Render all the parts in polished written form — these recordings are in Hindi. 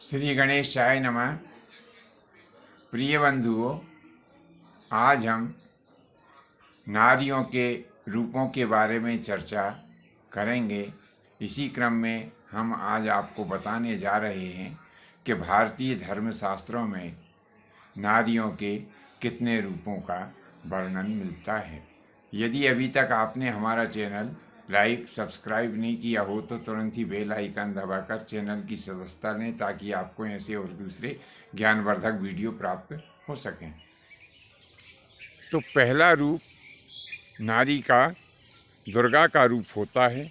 श्री गणेशाय नमः। प्रिय बंधुओं, आज हम नारियों के रूपों के बारे में चर्चा करेंगे। इसी क्रम में हम आज आपको बताने जा रहे हैं कि भारतीय धर्मशास्त्रों में नारियों के कितने रूपों का वर्णन मिलता है। यदि अभी तक आपने हमारा चैनल लाइक सब्सक्राइब नहीं किया हो तो तुरंत ही बेल आइकन दबाकर चैनल की सदस्यता लें ताकि आपको ऐसे और दूसरे ज्ञानवर्धक वीडियो प्राप्त हो सकें। तो पहला रूप नारी का दुर्गा का रूप होता है।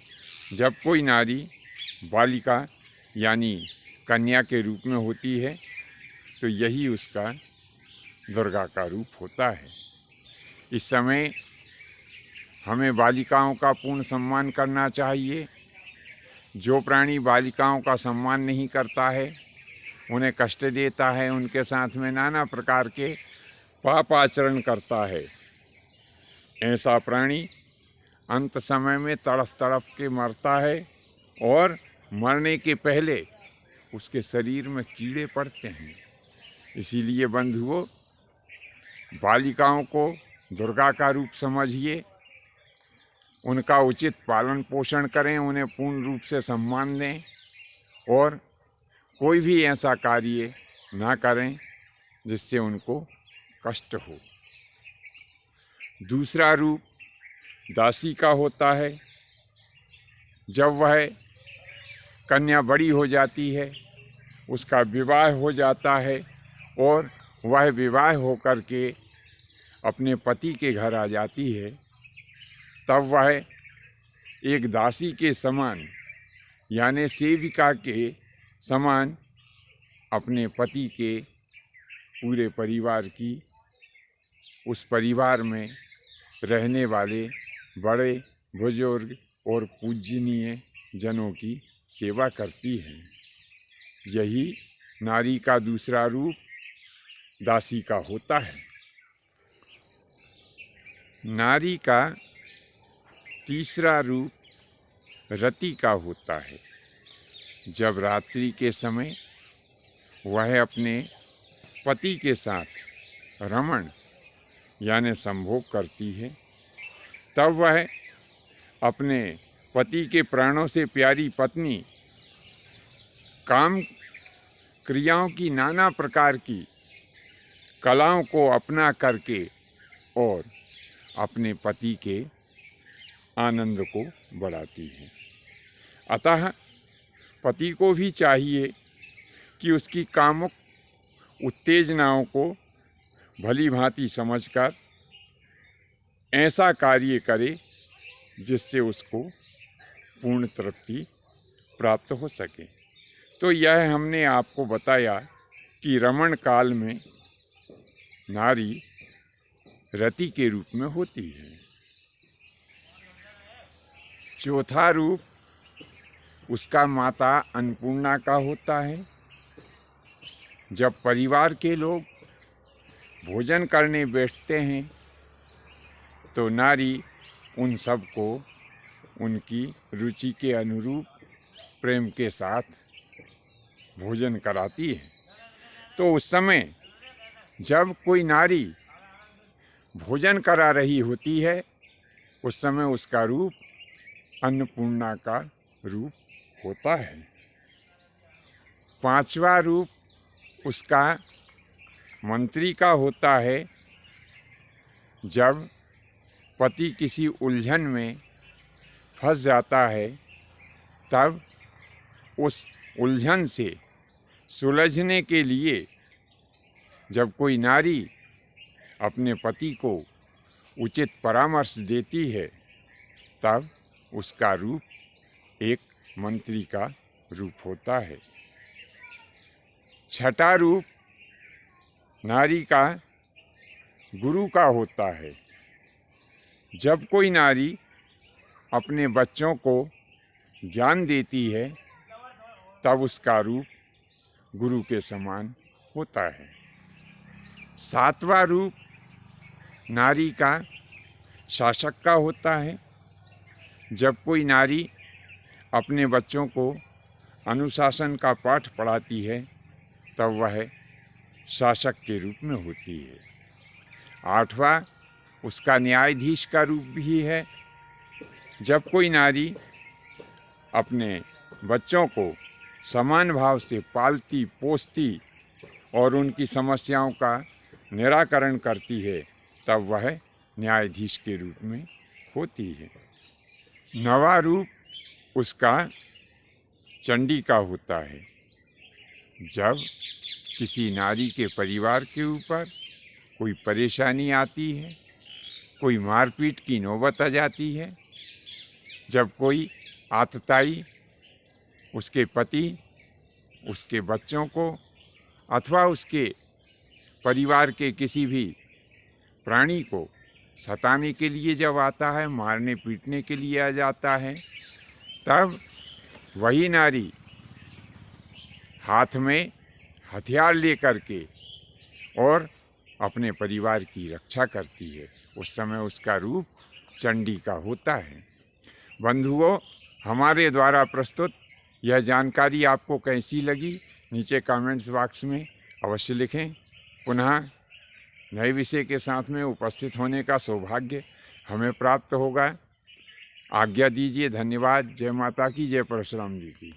जब कोई नारी बालिका यानी कन्या के रूप में होती है तो यही उसका दुर्गा का रूप होता है। इस समय हमें बालिकाओं का पूर्ण सम्मान करना चाहिए। जो प्राणी बालिकाओं का सम्मान नहीं करता है, उन्हें कष्ट देता है, उनके साथ में नाना प्रकार के पाप आचरण करता है, ऐसा प्राणी अंत समय में तड़फ तड़फ के मरता है और मरने के पहले उसके शरीर में कीड़े पड़ते हैं। इसीलिए बंधुओं, बालिकाओं को दुर्गा का रूप समझिए, उनका उचित पालन पोषण करें, उन्हें पूर्ण रूप से सम्मान दें और कोई भी ऐसा कार्य ना करें जिससे उनको कष्ट हो। दूसरा रूप दासी का होता है। जब वह कन्या बड़ी हो जाती है, उसका विवाह हो जाता है और वह विवाह होकर के अपने पति के घर आ जाती है, तब वह एक दासी के समान यानी सेविका के समान अपने पति के पूरे परिवार की, उस परिवार में रहने वाले बड़े बुजुर्ग और पूजनीय जनों की सेवा करती है। यही नारी का दूसरा रूप दासी का होता है। नारी का तीसरा रूप रति का होता है। जब रात्रि के समय वह अपने पति के साथ रमण यानी संभोग करती है, तब वह अपने पति के प्राणों से प्यारी पत्नी काम क्रियाओं की नाना प्रकार की कलाओं को अपना करके और अपने पति के आनंद को बढ़ाती है। अतः पति को भी चाहिए कि उसकी कामुक उत्तेजनाओं को भली भांति समझकर ऐसा कार्य करे जिससे उसको पूर्ण तृप्ति प्राप्त हो सके। तो यह हमने आपको बताया कि रमण काल में नारी रति के रूप में होती है। चौथा रूप उसका माता अन्नपूर्णा का होता है। जब परिवार के लोग भोजन करने बैठते हैं तो नारी उन सब को उनकी रुचि के अनुरूप प्रेम के साथ भोजन कराती है। तो उस समय जब कोई नारी भोजन करा रही होती है, उस समय उसका रूप अन्नपूर्णा का रूप होता है। पांचवा रूप उसका मंत्री का होता है। जब पति किसी उलझन में फंस जाता है, तब उस उलझन से सुलझने के लिए जब कोई नारी अपने पति को उचित परामर्श देती है, तब उसका रूप एक मंत्री का रूप होता है। छठा रूप नारी का गुरु का होता है। जब कोई नारी अपने बच्चों को ज्ञान देती है, तब उसका रूप गुरु के समान होता है। सातवां रूप नारी का शासक का होता है। जब कोई नारी अपने बच्चों को अनुशासन का पाठ पढ़ाती है, तब वह शासक के रूप में होती है। 8वां उसका न्यायाधीश का रूप भी है। जब कोई नारी अपने बच्चों को समान भाव से पालती पोसती और उनकी समस्याओं का निराकरण करती है, तब वह न्यायाधीश के रूप में होती है। 9वां रूप उसका चंडी का होता है। जब किसी नारी के परिवार के ऊपर कोई परेशानी आती है, कोई मारपीट की नौबत आ जाती है, जब कोई आतताई उसके पति, उसके बच्चों को अथवा उसके परिवार के किसी भी प्राणी को सताने के लिए जब आता है, मारने पीटने के लिए आ जाता है, तब वही नारी हाथ में हथियार लेकर के और अपने परिवार की रक्षा करती है। उस समय उसका रूप चंडी का होता है। बंधुओं, हमारे द्वारा प्रस्तुत यह जानकारी आपको कैसी लगी, नीचे कमेंट्स बॉक्स में अवश्य लिखें। पुनः नए विषय के साथ में उपस्थित होने का सौभाग्य हमें प्राप्त होगा। आज्ञा दीजिए। धन्यवाद। जय माता की, जय परशुराम जी की।